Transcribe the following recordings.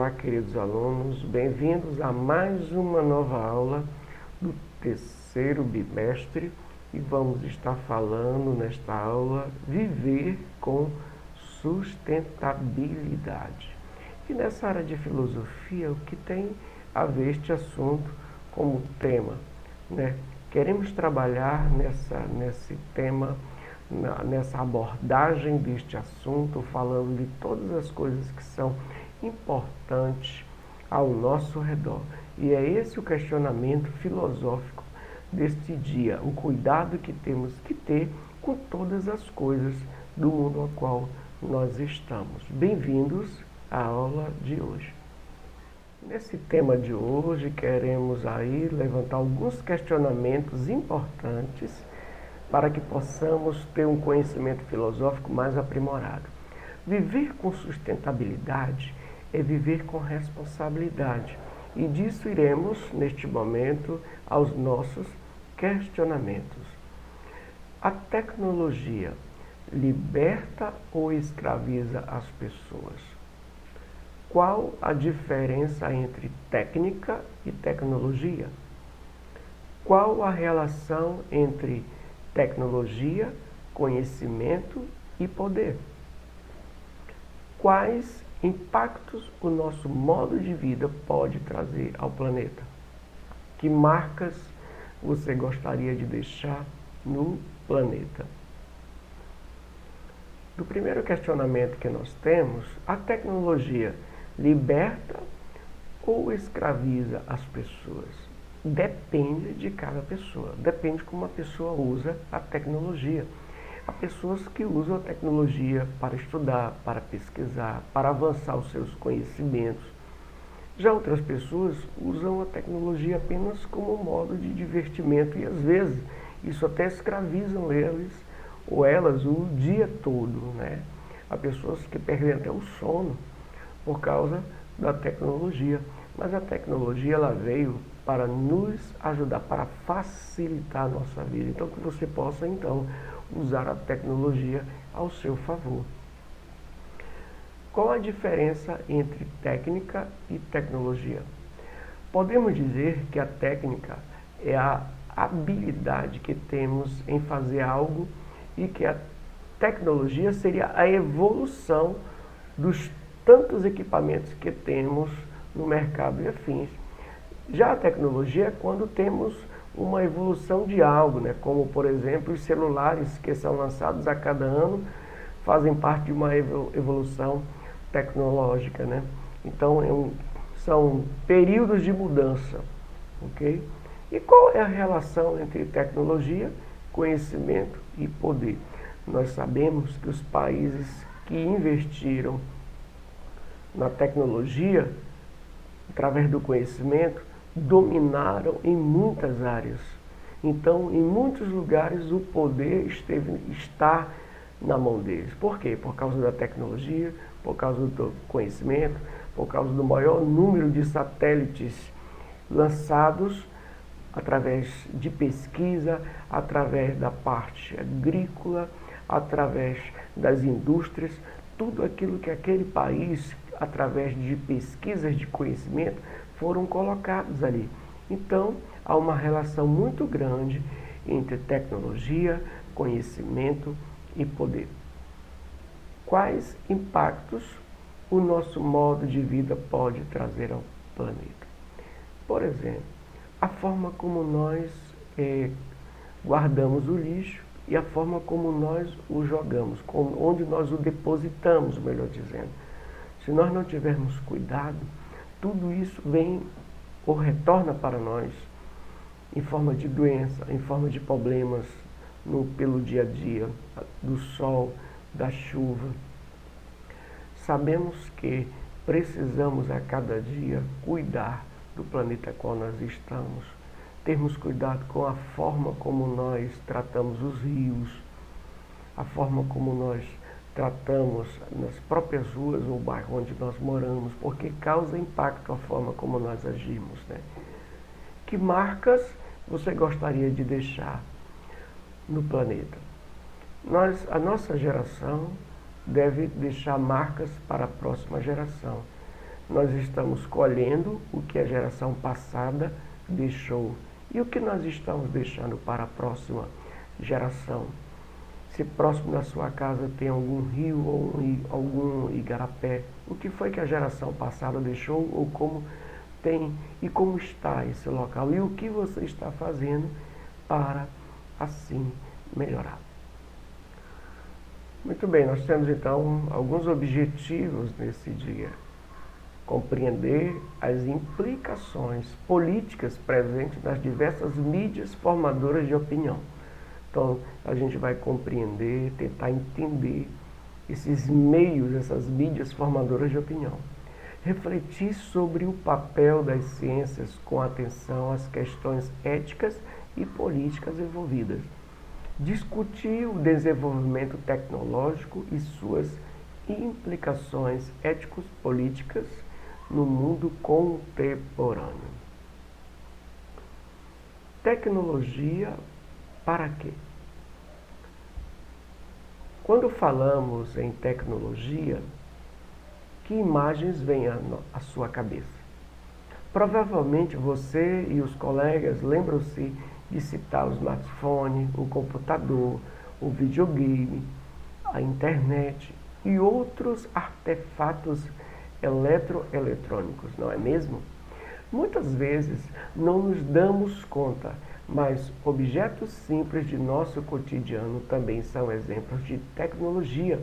Olá, queridos alunos, bem-vindos a mais uma nova aula do terceiro bimestre e vamos estar falando nesta aula viver com sustentabilidade. E nessa área de filosofia, o que tem a ver este assunto como tema, né? Queremos trabalhar nesse tema, nessa abordagem deste assunto, falando de todas as coisas que são importantes ao nosso redor. E é esse o questionamento filosófico deste dia, o cuidado que temos que ter com todas as coisas do mundo ao qual nós estamos. Bem-vindos à aula de hoje. Nesse tema de hoje, queremos aí levantar alguns questionamentos importantes para que possamos ter um conhecimento filosófico mais aprimorado. Viver com sustentabilidade é viver com responsabilidade. E disso iremos, neste momento, aos nossos questionamentos. A tecnologia liberta ou escraviza as pessoas? Qual a diferença entre técnica e tecnologia? Qual a relação entre tecnologia, conhecimento e poder? Quais impactos o nosso modo de vida pode trazer ao planeta? Que marcas você gostaria de deixar no planeta? Do primeiro questionamento que nós temos, a tecnologia liberta ou escraviza as pessoas? Depende de cada pessoa, depende como a pessoa usa a tecnologia. Há pessoas que usam a tecnologia para estudar, para pesquisar, para avançar os seus conhecimentos. Já outras pessoas usam a tecnologia apenas como um modo de divertimento e às vezes isso até escravizam eles ou elas o dia todo, né? Há pessoas que perdem até o sono por causa da tecnologia. Mas a tecnologia ela veio para nos ajudar, para facilitar a nossa vida. Então que você possa então usar a tecnologia ao seu favor. Qual a diferença entre técnica e tecnologia? Podemos dizer que a técnica é a habilidade que temos em fazer algo e que a tecnologia seria a evolução dos tantos equipamentos que temos no mercado e afins. Já a tecnologia é quando temos uma evolução de algo, né? Como, por exemplo, os celulares que são lançados a cada ano fazem parte de uma evolução tecnológica, né? Então, são períodos de mudança, ok? E qual é a relação entre tecnologia, conhecimento e poder? Nós sabemos que os países que investiram na tecnologia, através do conhecimento, dominaram em muitas áreas. Então, em muitos lugares, o poder está na mão deles. Por quê? Por causa da tecnologia, por causa do conhecimento, por causa do maior número de satélites lançados através de pesquisa, através da parte agrícola, através das indústrias, tudo aquilo que aquele país, através de pesquisas de conhecimento, foram colocados ali. Então, há uma relação muito grande entre tecnologia, conhecimento e poder. Quais impactos o nosso modo de vida pode trazer ao planeta? Por exemplo, a forma como nós guardamos o lixo e a forma como nós o jogamos, onde nós o depositamos, melhor dizendo. Se nós não tivermos cuidado, tudo isso vem ou retorna para nós em forma de doença, em forma de problemas pelo dia a dia, do sol, da chuva. Sabemos que precisamos a cada dia cuidar do planeta qual nós estamos, termos cuidado com a forma como nós tratamos os rios, a forma como nós tratamos nas próprias ruas ou bairro onde nós moramos, porque causa impacto a forma como nós agimos, né? Que marcas você gostaria de deixar no planeta? A nossa geração deve deixar marcas para a próxima geração. nós estamos colhendo o que a geração passada deixou e o que nós estamos deixando para a próxima geração. Se próximo da sua casa tem algum rio ou algum igarapé, o que foi que a geração passada deixou ou como tem e como está esse local e o que você está fazendo para assim melhorar. Muito bem, nós temos então alguns objetivos nesse dia. Compreender as implicações políticas presentes nas diversas mídias formadoras de opinião. Então, a gente vai compreender, tentar entender esses meios, essas mídias formadoras de opinião. Refletir sobre o papel das ciências com atenção às questões éticas e políticas envolvidas. Discutir o desenvolvimento tecnológico e suas implicações éticos-políticas no mundo contemporâneo. Tecnologia para quê? Quando falamos em tecnologia, que imagens vêm à sua cabeça? Provavelmente você e os colegas lembram-se de citar o smartphone, o computador, o videogame, a internet e outros artefatos eletroeletrônicos, não é mesmo? Muitas vezes não nos damos conta, mas objetos simples de nosso cotidiano também são exemplos de tecnologia,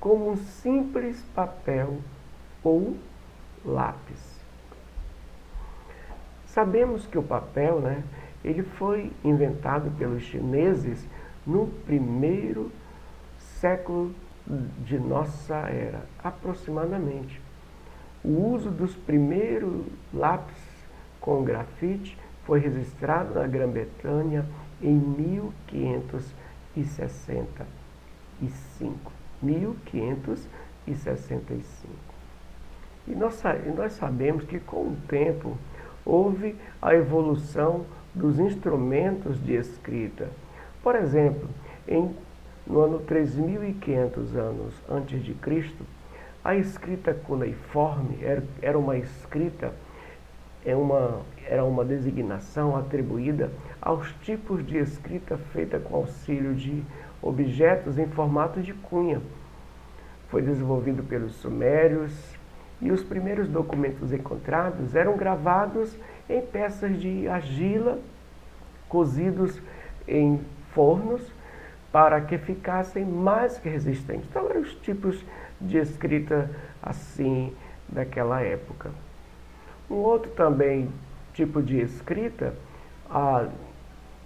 como um simples papel ou lápis. Sabemos que o papel, ele foi inventado pelos chineses no primeiro século de nossa era, aproximadamente. O uso dos primeiros lápis com grafite foi registrado na Grã-Bretanha em 1565. E nós sabemos que com o tempo houve a evolução dos instrumentos de escrita. Por exemplo, no ano 3.500 anos antes de Cristo, a escrita cuneiforme era uma escrita, era uma designação atribuída aos tipos de escrita feita com auxílio de objetos em formato de cunha. Foi desenvolvido pelos sumérios e os primeiros documentos encontrados eram gravados em peças de argila, cozidos em fornos para que ficassem mais resistentes. Então eram os tipos de escrita assim daquela época. Um outro também tipo de escrita,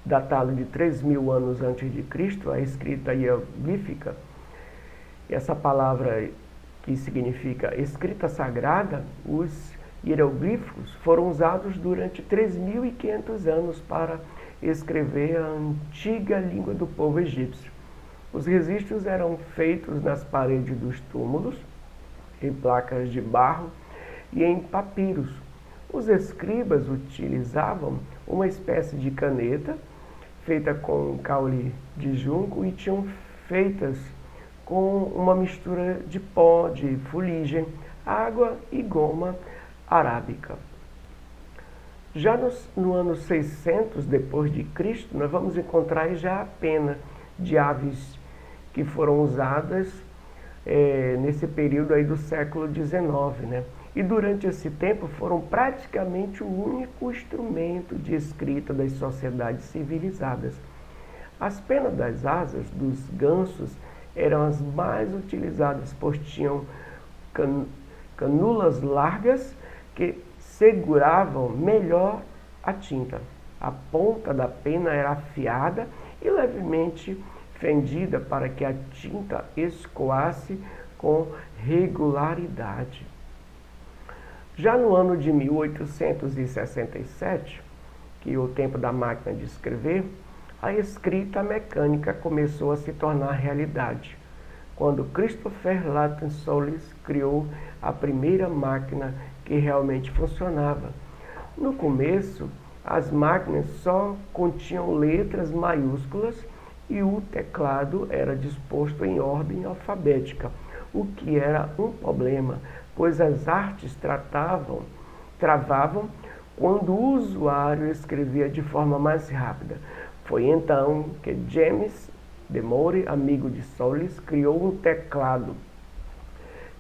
datado de 3.000 anos antes de Cristo, a escrita hieroglífica. Essa palavra que significa escrita sagrada, os hieroglifos foram usados durante 3.500 anos para escrever a antiga língua do povo egípcio. Os registros eram feitos nas paredes dos túmulos, em placas de barro e em papiros. Os escribas utilizavam uma espécie de caneta feita com caule de junco e tinham feitas com uma mistura de pó de fuligem, água e goma arábica. Já no ano 600 depois de Cristo, nós vamos encontrar já a pena de aves que foram usadas nesse período aí do século XIX, E durante esse tempo foram praticamente o único instrumento de escrita das sociedades civilizadas. As penas das asas dos gansos eram as mais utilizadas, pois tinham canulas largas que seguravam melhor a tinta. A ponta da pena era afiada e levemente fendida para que a tinta escoasse com regularidade. Já no ano de 1867, que é o tempo da máquina de escrever, a escrita mecânica começou a se tornar realidade, quando Christopher Lathan Sollis criou a primeira máquina que realmente funcionava. No começo, as máquinas só continham letras maiúsculas e o teclado era disposto em ordem alfabética, o que era um problema pois as artes travavam quando o usuário escrevia de forma mais rápida. Foi então que James Damore, amigo de Solis, criou um teclado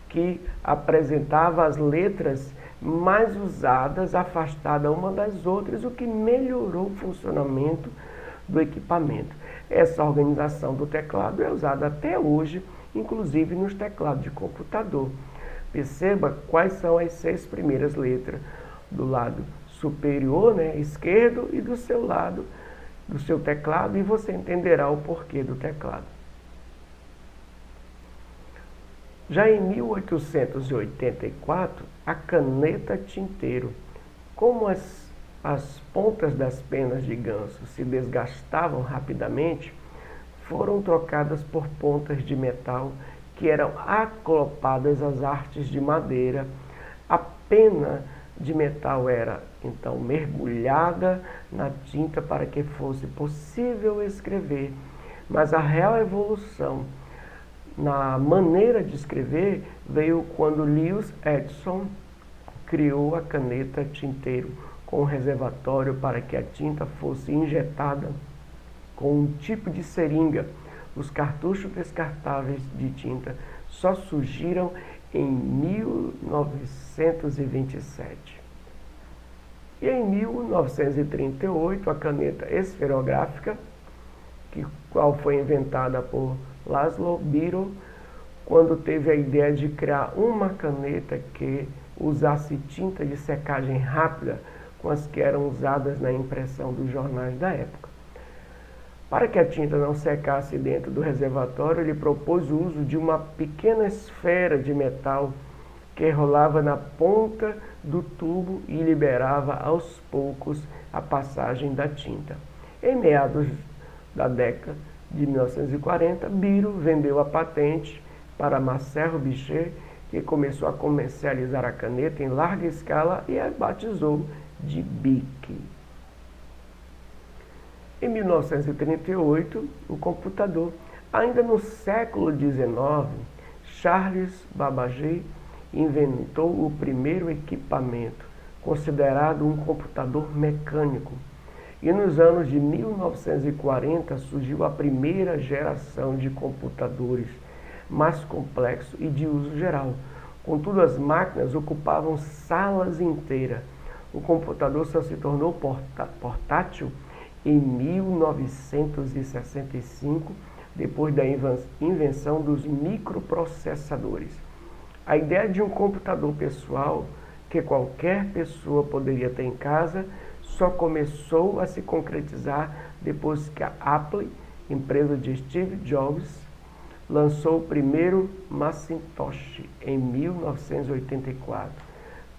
que apresentava as letras mais usadas afastadas uma das outras, o que melhorou o funcionamento do equipamento. Essa organização do teclado é usada até hoje, inclusive nos teclados de computador. Perceba quais são as 6 primeiras letras do lado superior, esquerdo, e do seu lado, do seu teclado, e você entenderá o porquê do teclado. Já em 1884, a caneta tinteiro, como as pontas das penas de ganso se desgastavam rapidamente, foram trocadas por pontas de metal que eram aclopadas às artes de madeira. A pena de metal era então mergulhada na tinta para que fosse possível escrever, mas a real evolução na maneira de escrever veio quando Lewis Edison criou a caneta tinteiro com um reservatório para que a tinta fosse injetada com um tipo de seringa. Os cartuchos descartáveis de tinta só surgiram em 1927. E em 1938, a caneta esferográfica, qual foi inventada por Laszlo Birol, quando teve a ideia de criar uma caneta que usasse tinta de secagem rápida com as que eram usadas na impressão dos jornais da época. Para que a tinta não secasse dentro do reservatório, ele propôs o uso de uma pequena esfera de metal que rolava na ponta do tubo e liberava aos poucos a passagem da tinta. Em meados da década de 1940, Birol vendeu a patente para Marcel Bichet, que começou a comercializar a caneta em larga escala e a batizou de Bic. Em 1938, o computador. Ainda no século XIX, Charles Babbage inventou o primeiro equipamento, considerado um computador mecânico. E nos anos de 1940 surgiu a primeira geração de computadores mais complexos e de uso geral. Contudo, as máquinas ocupavam salas inteiras. O computador só se tornou portátil em 1965, depois da invenção dos microprocessadores. A ideia de um computador pessoal que qualquer pessoa poderia ter em casa só começou a se concretizar depois que a Apple, empresa de Steve Jobs, lançou o primeiro Macintosh em 1984.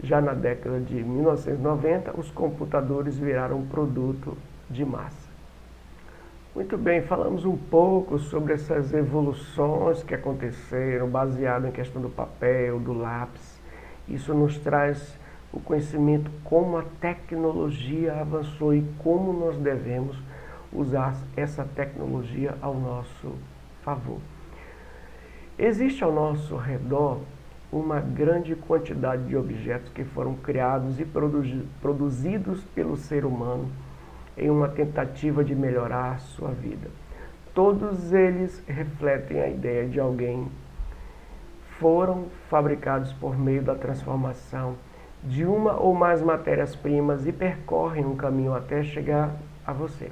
Já na década de 1990, os computadores viraram um produto de massa. Muito bem, falamos um pouco sobre essas evoluções que aconteceram, baseado em questão do papel, do lápis. Isso nos traz o conhecimento como a tecnologia avançou e como nós devemos usar essa tecnologia ao nosso favor. Existe ao nosso redor uma grande quantidade de objetos que foram criados e produzidos pelo ser humano em uma tentativa de melhorar a sua vida. Todos eles refletem a ideia de alguém. Foram fabricados por meio da transformação de uma ou mais matérias-primas e percorrem um caminho até chegar a você.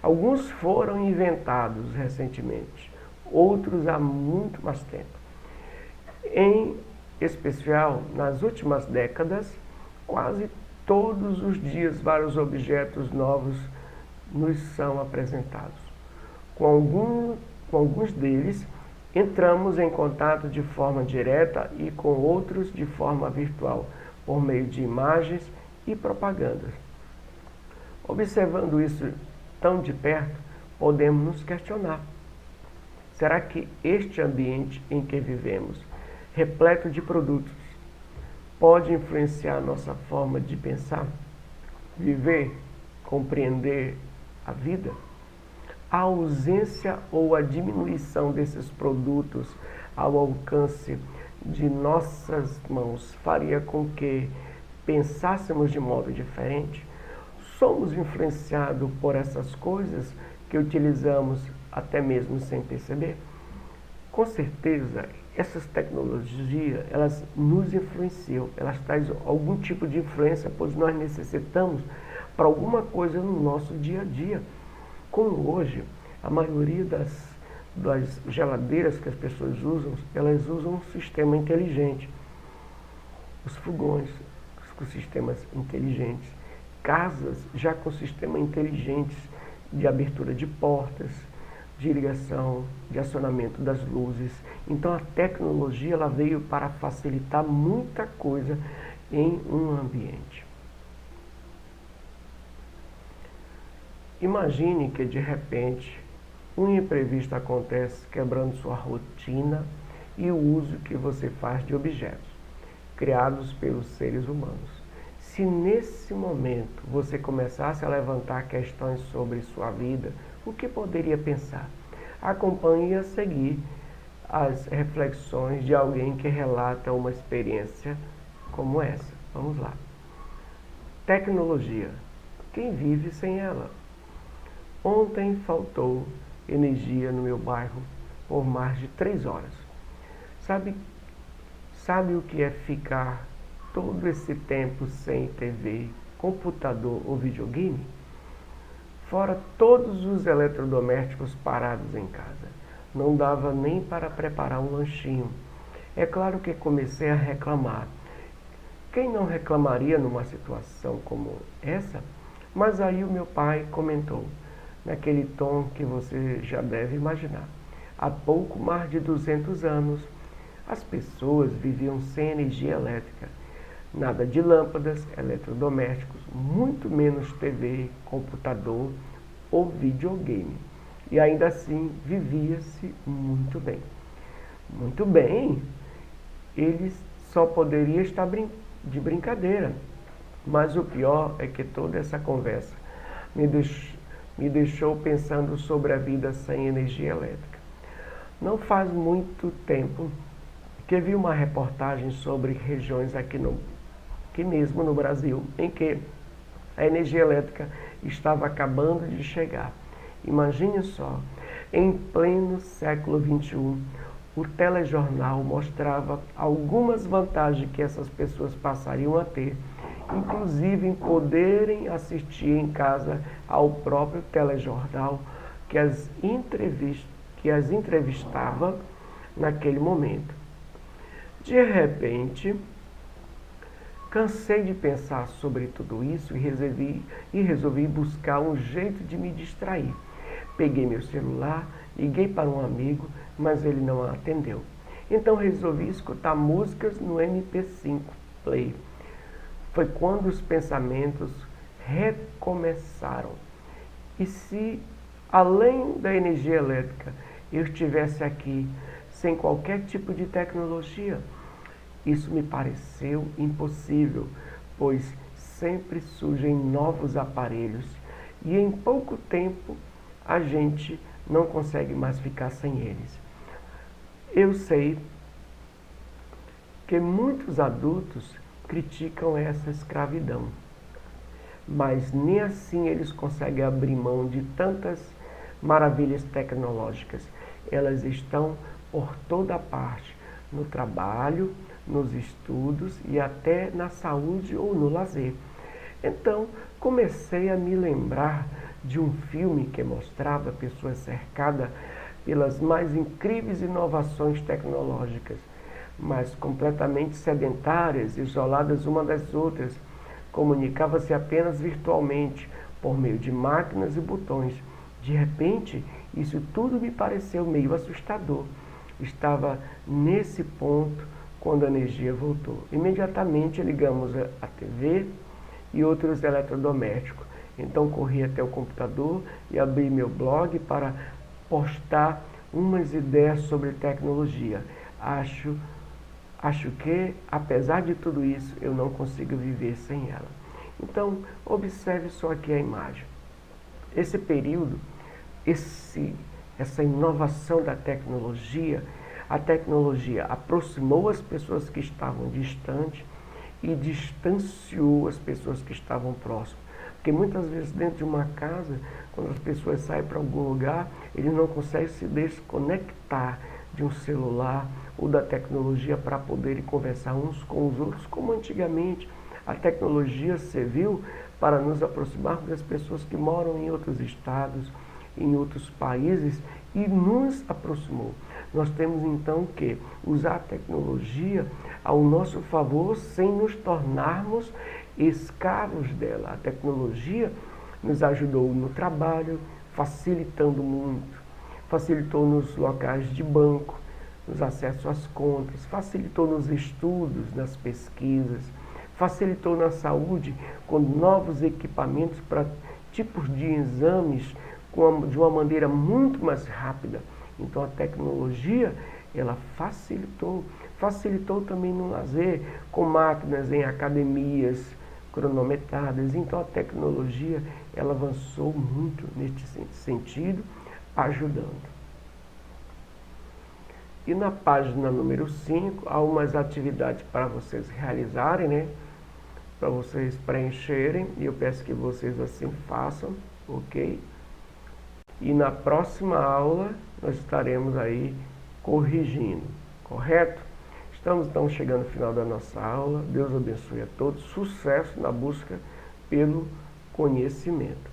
Alguns foram inventados recentemente, outros há muito mais tempo. Em especial, nas últimas décadas, quase todos os dias vários objetos novos nos são apresentados. Com alguns deles, entramos em contato de forma direta e com outros de forma virtual, por meio de imagens e propagandas. Observando isso tão de perto, podemos nos questionar: será que este ambiente em que vivemos, repleto de produtos, pode influenciar a nossa forma de pensar, viver, compreender a vida? A ausência ou a diminuição desses produtos ao alcance de nossas mãos faria com que pensássemos de modo diferente? Somos influenciados por essas coisas que utilizamos até mesmo sem perceber? Com certeza, essas tecnologias, elas nos influenciam, elas trazem algum tipo de influência, pois nós necessitamos para alguma coisa no nosso dia a dia. Como hoje, a maioria das geladeiras que as pessoas usam, elas usam um sistema inteligente. Os fogões com sistemas inteligentes, casas já com sistemas inteligentes de abertura de portas, de ligação, de acionamento das luzes. Então a tecnologia ela veio para facilitar muita coisa em um ambiente. Imagine que de repente um imprevisto acontece quebrando sua rotina e o uso que você faz de objetos criados pelos seres humanos. Se nesse momento você começasse a levantar questões sobre sua vida, o que poderia pensar? Acompanhe a seguir as reflexões de alguém que relata uma experiência como essa. Vamos lá. Tecnologia. Quem vive sem ela? Ontem faltou energia no meu bairro por mais de 3 horas. Sabe o que é ficar todo esse tempo sem TV, computador ou videogame? Fora todos os eletrodomésticos parados em casa. Não dava nem para preparar um lanchinho. É claro que comecei a reclamar. Quem não reclamaria numa situação como essa? Mas aí o meu pai comentou, naquele tom que você já deve imaginar. Há pouco mais de 200 anos, as pessoas viviam sem energia elétrica. Nada de lâmpadas, eletrodomésticos, muito menos TV, computador ou videogame. E ainda assim vivia-se muito bem. Muito bem, eles só poderiam estar de brincadeira. Mas o pior é que toda essa conversa me deixou pensando sobre a vida sem energia elétrica. Não faz muito tempo que vi uma reportagem sobre regiões aqui mesmo no Brasil, em que a energia elétrica estava acabando de chegar. Imagine só, em pleno século XXI, o telejornal mostrava algumas vantagens que essas pessoas passariam a ter, inclusive em poderem assistir em casa ao próprio telejornal que as entrevistava naquele momento. De repente, cansei de pensar sobre tudo isso e resolvi buscar um jeito de me distrair. Peguei meu celular, liguei para um amigo, mas ele não atendeu. Então resolvi escutar músicas no MP5 Play. Foi quando os pensamentos recomeçaram. E se, além da energia elétrica, eu estivesse aqui sem qualquer tipo de tecnologia? Isso me pareceu impossível, pois sempre surgem novos aparelhos e em pouco tempo a gente não consegue mais ficar sem eles. Eu sei que muitos adultos criticam essa escravidão, mas nem assim eles conseguem abrir mão de tantas maravilhas tecnológicas. Elas estão por toda parte, no trabalho, nos estudos e até na saúde ou no lazer. Então, comecei a me lembrar de um filme que mostrava pessoas cercadas pelas mais incríveis inovações tecnológicas, mas completamente sedentárias, isoladas uma das outras. Comunicava-se apenas virtualmente, por meio de máquinas e botões. De repente, isso tudo me pareceu meio assustador. Estava nesse ponto quando a energia voltou. Imediatamente ligamos a TV e outros eletrodomésticos. Então corri até o computador e abri meu blog para postar umas ideias sobre tecnologia. Acho que, apesar de tudo isso, eu não consigo viver sem ela. Então, observe só aqui a imagem. Esse período, essa inovação da tecnologia A tecnologia aproximou as pessoas que estavam distantes e distanciou as pessoas que estavam próximas. Porque muitas vezes dentro de uma casa, quando as pessoas saem para algum lugar, eles não conseguem se desconectar de um celular ou da tecnologia para poderem conversar uns com os outros, como antigamente. A tecnologia serviu para nos aproximarmos das pessoas que moram em outros estados, em outros países, e nos aproximou. Nós temos então que usar a tecnologia ao nosso favor sem nos tornarmos escravos dela. A tecnologia nos ajudou no trabalho, facilitando muito. Facilitou nos locais de banco, nos acessos às contas, facilitou nos estudos, nas pesquisas, facilitou na saúde com novos equipamentos para tipos de exames de uma maneira muito mais rápida. Então a tecnologia, ela facilitou também no lazer, com máquinas em academias cronometradas. Então a tecnologia, ela avançou muito neste sentido, ajudando. E na página número 5, há umas atividades para vocês realizarem, né? Para vocês preencherem, e eu peço que vocês assim façam, ok? E na próxima aula, nós estaremos aí corrigindo, correto? Estamos então chegando ao final da nossa aula. Deus abençoe a todos. Sucesso na busca pelo conhecimento.